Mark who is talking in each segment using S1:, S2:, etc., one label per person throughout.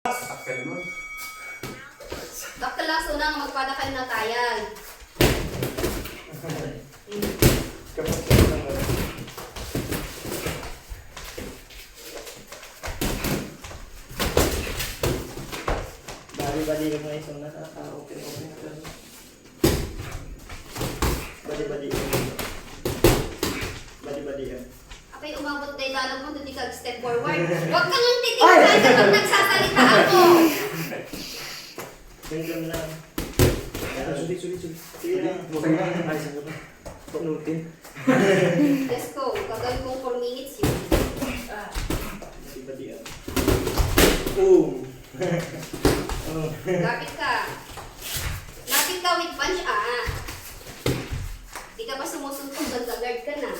S1: Sakal mo.
S2: Bakla unang magpadakal na tayan.
S1: Kapag ka naman. Bali-bali lang na isang naka-open na ka. Bali-bali lang. Bali-bali lang.
S2: Apay umabot na ilalog mo, hindi ka step forward. Huwag kang yung titignan kapag nagsasalita ako.
S1: Ganyan lang. Sulit. Sige lang.
S3: Bukay lang. Ay, saan ka ba? Panutin.
S2: Let's go. Gagawin kong 4 minutes yun.
S1: Bali-bali lang. Boom!
S2: Lapit ka. Lapit ka with punch Di ka pa sumusuntok, ganda-guard ka na.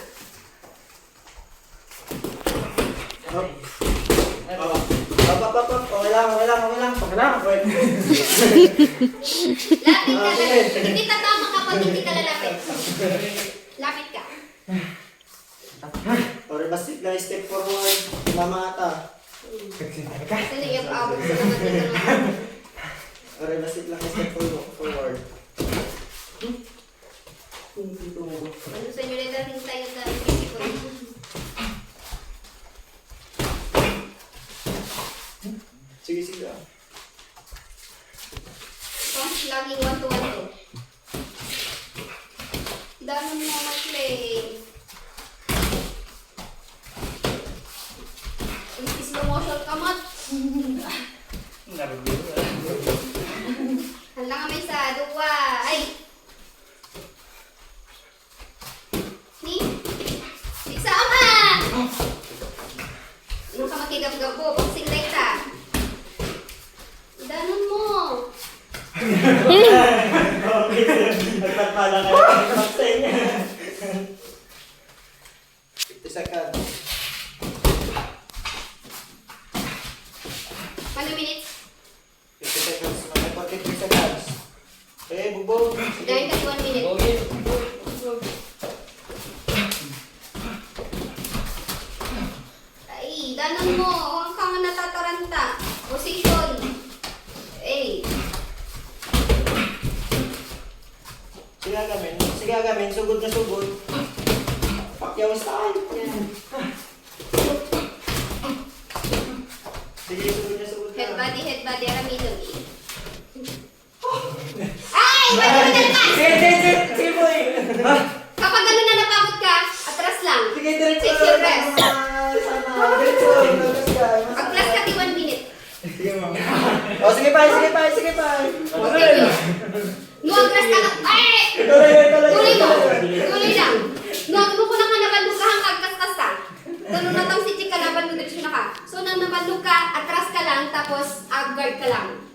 S1: Okay lang.
S2: Lapit ka. Hindi tatama kapag hindi ka lalapit. Lapit ka.
S1: Sorry, basta na step forward. Mamata.
S2: Kasi yung abot sa naman dito naman.
S1: Sorry, basta lang step forward.
S2: Ano sa inyo nila hintayin na physical.
S1: Sige.
S2: So, laging 1 to 1 to. Dami mo mag-play. Slow motion ka mat. Handa kami sa dua. Ay! Ni? Sama! Ano ka makigab-gab po? Boxing light ka. Danon mo.
S1: Nagtatpala kayo. 50 seconds.
S2: 1 minute.
S1: 50 seconds. 43 seconds. Okay, bugbog.
S2: Dahil kasi 1 minute. Ay, danon mo. Huwag kang natataranta. Position. Ay.
S1: Sige agamin. Sugod na sugod. Pacquiao style.
S2: Yan.
S1: Sige, sugod na.
S2: Head body, ara middle E. Ay! Pwede mo na
S1: Sige, boy.
S2: Kapag gano'n na napagod ka, atras lang.
S1: Sige, diretso.
S2: Take your rest.
S1: Sana. Diretso.
S2: Pag-class ka, 1 minute.
S1: Sige, ma'am. O, sige pa.
S2: Okay, no, atras ka lang. Ay! Tuloy lang. No, ko lang ka nabandog ka hanggang kaskas ka. Ganun na tang si Chika laban mo diretsyo na ka. So, nang nabandog ka, atras ka lang, tapos guard ka lang.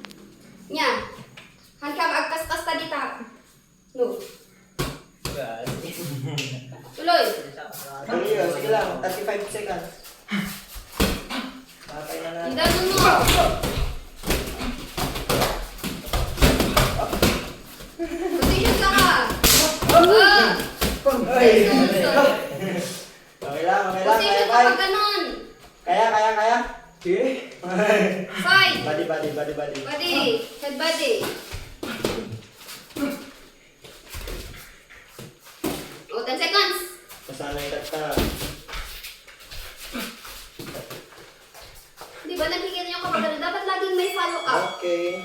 S2: Nya. Hanggang agkaskas ka dito. No. Tuloy.
S1: Sige lang. 35 seconds. Patay na na.
S2: Hindi mo. Position ka ka.
S1: Okay lang.
S2: Position ka pag ganun.
S1: Kaya.
S3: Sige.
S2: Fight.
S1: Body.
S2: Body. Head body. O, 10 seconds.
S1: Masanay ka.
S2: Di ba nakikita niyo kapag ganun? Dapat laging may follow up.
S1: Okay.